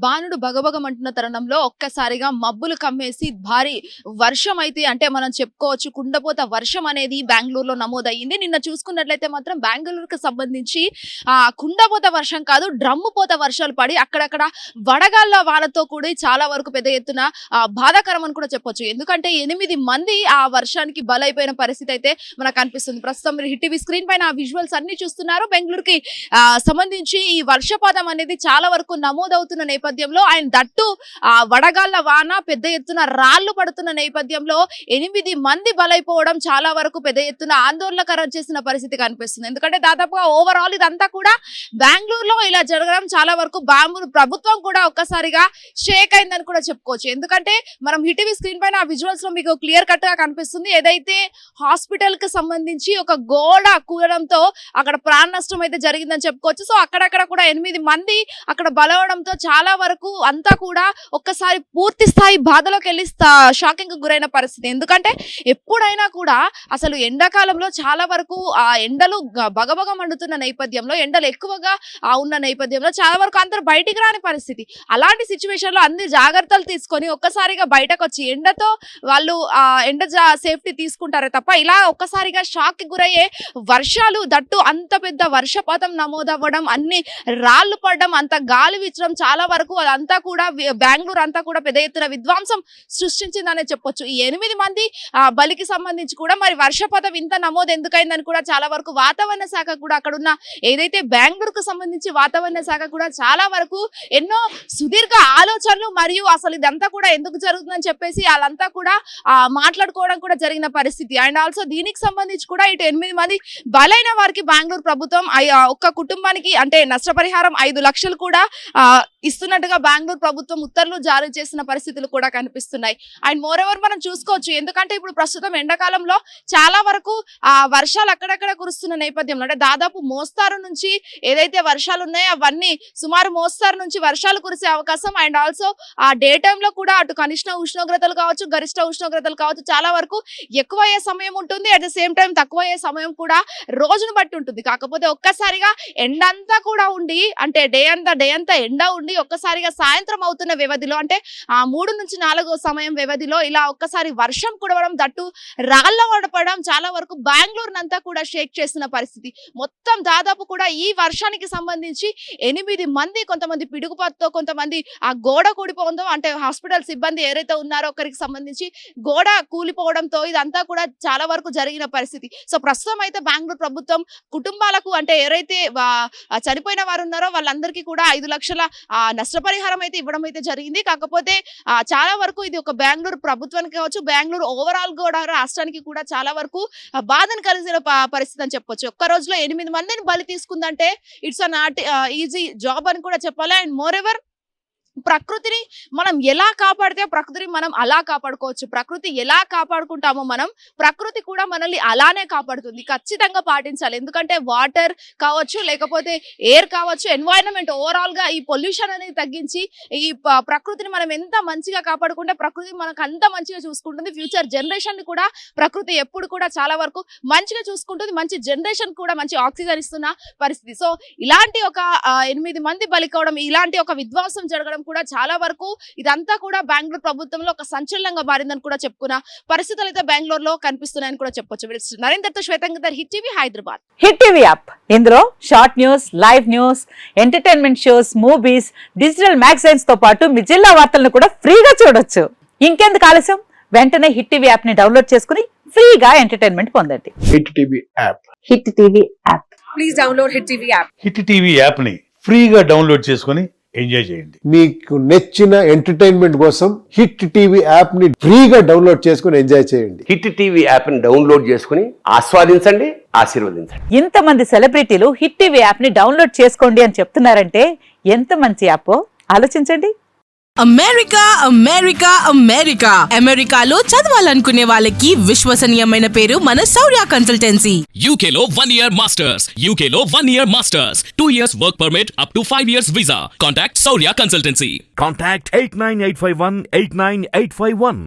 బాణుడు బగబగమంటున్న తరుణంలో ఒక్కసారిగా మబ్బులు కమ్మేసి భారీ వర్షం అయితే అంటే మనం చెప్పుకోవచ్చు కుండపోత వర్షం అనేది బెంగళూరులో నమోదయ్యింది. నిన్న చూసుకున్నట్లయితే మాత్రం బెంగళూరుకు సంబంధించి కుండపోత వర్షం కాదు డ్రమ్ము పోత వర్షాలు పడి అక్కడక్కడ వడగాళ్ళ వానతో కూడి చాలా వరకు పెద్ద ఎత్తున బాధాకరం అని కూడా చెప్పొచ్చు. ఎందుకంటే 8 మంది ఆ వర్షానికి బలైపోయిన పరిస్థితి అయితే మనకు కనిపిస్తుంది. ప్రస్తుతం మీరు హిట్ టీవీ స్క్రీన్ పైన ఆ విజువల్స్ అన్ని చూస్తున్నారు. బెంగళూరుకి సంబంధించి ఈ వర్షపాతం అనేది చాలా వరకు నమోదవుతున్న నేపథ్యంలో ఆయన దట్టు వడగాళ్ల వాన పెద్ద ఎత్తున రాళ్లు పడుతున్న నేపథ్యంలో 8 మంది బలైపోవడం చాలా వరకు పెద్ద ఎత్తున ఆందోళనకరం చేసిన పరిస్థితి కనిపిస్తుంది. ఎందుకంటే దాదాపుగా ఓవరాల్ ఇదంతా కూడా బెంగళూరులో ఇలా జరగడం చాలా వరకు ప్రభుత్వం కూడా ఒక్కసారిగా షేక్ అయిందని కూడా చెప్పుకోవచ్చు. ఎందుకంటే మనం హిట్ టీవీ స్క్రీన్ పైన ఆ విజువల్స్ లో మీకు క్లియర్ కట్ గా కనిపిస్తుంది. ఏదైతే హాస్పిటల్ కి సంబంధించి ఒక గోడ కూలడంతో అక్కడ ప్రాణ నష్టం అయితే జరిగిందని చెప్పుకోవచ్చు. సో అక్కడక్కడ కూడా 8 మంది అక్కడ బలవడంతో చాలా వరకు అంతా కూడా ఒక్కసారి పూర్తి స్థాయి బాధలోకి వెళ్ళి షాకింగ్ గురైన పరిస్థితి. ఎందుకంటే ఎప్పుడైనా కూడా అసలు ఎండాకాలంలో చాలా వరకు ఆ ఎండలు బగబగ మండుతున్న నేపథ్యంలో ఎండలు ఎక్కువగా ఉన్న నేపథ్యంలో చాలా వరకు అందరూ బయటికి రాని పరిస్థితి. అలాంటి సిచ్యువేషన్ లో అన్ని జాగ్రత్తలు తీసుకొని ఒక్కసారిగా బయటకు వచ్చి ఎండతో వాళ్ళు ఎండ సేఫ్టీ తీసుకుంటారే తప్ప ఇలా ఒక్కసారిగా షాక్ గురయ్యే వర్షాలు దట్టు అంత పెద్ద వర్షపాతం నమోదవ్వడం అన్ని రాళ్లు పడడం అంత గాలి వీచడం చాలా వరకు అదంతా కూడా బెంగళూరు అంతా కూడా పెద్ద ఎత్తున విధ్వంసం సృష్టించిందనే చెప్పొచ్చు. ఈ 8 మంది బలికి సంబంధించి కూడా మరి వర్షపాతం ఇంత నమోదు ఎందుకైందని కూడా చాలా వరకు వాతావరణ శాఖ కూడా అక్కడున్న ఏదైతే బెంగళూరుకు సంబంధించి వాతావరణ శాఖ కూడా చాలా వరకు ఎన్నో సుదీర్ఘ ఆలోచనలు మరియు అసలు ఇదంతా కూడా ఎందుకు జరుగుతుందని చెప్పేసి వాళ్ళంతా కూడా మాట్లాడుకోవడం కూడా జరిగిన పరిస్థితి. అండ్ ఆల్సో దీనికి సంబంధించి కూడా ఇటు 8 మంది బలైన వారికి బెంగళూరు ప్రభుత్వం ఒక్క కుటుంబానికి అంటే నష్టపరిహారం 5 లక్షలు కూడా ఇస్తున్నట్టుగా బెంగళూరు ప్రభుత్వం ఉత్తర్వులు జారీ చేసిన పరిస్థితులు కూడా కనిపిస్తున్నాయి. అండ్ మోర్ ఎవర్ మనం చూసుకోవచ్చు. ఎందుకంటే ఇప్పుడు ప్రస్తుతం ఎండాకాలంలో చాలా వరకు వర్షాలు అక్కడక్కడ కురుస్తున్న నేపథ్యంలో అంటే దాదాపు మోస్తారు నుంచి ఏదైతే వర్షాలు ఉన్నాయో అవన్నీ సుమారు మోస్తారు నుంచి వర్షాలు కురిసే అవకాశం అండ్ ఆల్సో ఆ డే టైంలో కూడా అటు కనిష్ట ఉష్ణోగ్రతలు కావచ్చు గరిష్ట ఉష్ణోగ్రతలు కావచ్చు చాలా వరకు ఎక్కువ అయ్యే సమయం ఉంటుంది. అట్ ద సేమ్ టైం తక్కువ అయ్యే సమయం కూడా రోజును బట్టి ఉంటుంది. కాకపోతే ఒక్కసారిగా ఎండంతా కూడా ఉండి అంటే డే అంతా ఎండ ఉండి ఒక్కసారిగా సాయంత్రం అవుతున్న వ్యవధిలో అంటే 3 నుంచి 4 సమయం వ్యవధిలో ఇలా ఒక్కసారి వర్షం కురవడం దట్టు రాళ్ల పడడం చాలా వరకు బెంగళూరునంతా కూడా షేక్ చేసిన పరిస్థితి. మొత్తం దాదాపు కూడా ఈ వర్షానికి సంబంధించి 8 మంది కొంతమంది పిడుగుపాటుతో కొంతమంది ఆ గోడ కూలిపోవడంతో అంటే హాస్పిటల్ సిబ్బంది ఎవరైతే ఉన్నారో ఒకరికి సంబంధించి గోడ కూలిపోవడంతో ఇదంతా కూడా చాలా వరకు జరిగిన పరిస్థితి. సో ప్రస్తుతం అయితే బెంగళూరు ప్రభుత్వం కుటుంబాలకు అంటే ఎవరైతే చనిపోయిన వారు ఉన్నారో వాళ్ళందరికీ కూడా 5 లక్షల నష్టపరిహారం అయితే ఇవ్వడం అయితే జరిగింది. కాకపోతే చాలా వరకు ఇది ఒక బెంగళూరు ప్రభుత్వానికి కావచ్చు బెంగళూరు ఓవరాల్ కూడా రాష్ట్రానికి కూడా చాలా వరకు బాధను కలిసిన పరిస్థితి అని చెప్పొచ్చు. ఒక్క రోజులో 8 మందిని బలి తీసుకుందంటే ఇట్స్ నాట్ ఈజీ జాబ్ అని కూడా చెప్పాలి. అండ్ మోర్ ఎవర్ ప్రకృతిని మనం ఎలా కాపాడితే ప్రకృతిని మనం అలా కాపాడుకోవచ్చు. ప్రకృతి ఎలా కాపాడుకుంటామో మనం ప్రకృతి కూడా మనల్ని అలానే కాపాడుతుంది. ఖచ్చితంగా పాటించాలి. ఎందుకంటే వాటర్ కావచ్చు లేకపోతే ఎయిర్ కావచ్చు ఎన్వైరన్మెంట్ ఓవరాల్ గా ఈ పొల్యూషన్ అనేది తగ్గించి ఈ ప్రకృతిని మనం ఎంత మంచిగా కాపాడుకుంటే ప్రకృతి మనకు అంత మంచిగా చూసుకుంటుంది. ఫ్యూచర్ జనరేషన్ ని కూడా ప్రకృతి ఎప్పుడు కూడా చాలా వరకు మంచిగా చూసుకుంటుంది. మంచి జనరేషన్ కూడా మంచి ఆక్సిజన్ ఇస్తున్న పరిస్థితి. సో ఇలాంటి ఒక 8 మంది బలి కావడం ఇలాంటి ఒక విధ్వంసం జరగడం కూడా చాలా వరకు ఇదంతా కూడా బెంగళూరు ప్రభుత్వంలో ఒక సంచలనంగా మారిందని కూడా చెప్పుకున్న పరిస్థితులు అయితే బెంగళూరులో కనిపిస్తున్నాయని కూడా చెప్పొచ్చు. నరేందర్తో శ్వేతంగర్ Hit TV Hyderabad. Hit TV app ఇందులో short news live news entertainment shows movies digital magazines తో పాటు మీ జిల్లా వార్తలను కూడా ఫ్రీగా చూడొచ్చు. ఇంకెందుకు ఆలస్యం వెంటనే హిట్ టీవీ యాప్ ని డౌన్లోడ్ చేసుకుని ఫ్రీగా ఎంటర్టైన్మెంట్ పొందండి. Hit TV app hit TV app please download hit TV app. Hit TV app ని ఫ్రీగా డౌన్లోడ్ చేసుకుని ఎంజాయ్ చేయండి. మీకు నచ్చిన ఎంటర్టైన్మెంట్ కోసం హిట్ టీవీ యాప్ ని ఫ్రీగా డౌన్లోడ్ చేసుకుని ఎంజాయ్ చేయండి. హిట్ టీవీ యాప్ ని డౌన్లోడ్ చేసుకుని ఆస్వాదించండి, ఆశీర్వదించండి. ఇంతమంది సెలబ్రిటీలు హిట్ టీవీ యాప్ ని డౌన్లోడ్ చేసుకోండి అని చెప్తున్నారంటే ఎంత మంచి యాప్ ఆలోచించండి. అమెరికా అమెరికా అమెరికా అమెరికాలో చదవాలనుకునే వాళ్ళకి విశ్వసనీయమైన పేరు మన శౌర్య కన్సల్టెన్సీ. UK లో 1 year masters. UK లో 1 year masters. 2 years work permit up to 5 years visa. Contact Saurya Consultancy. Contact 89851 89851.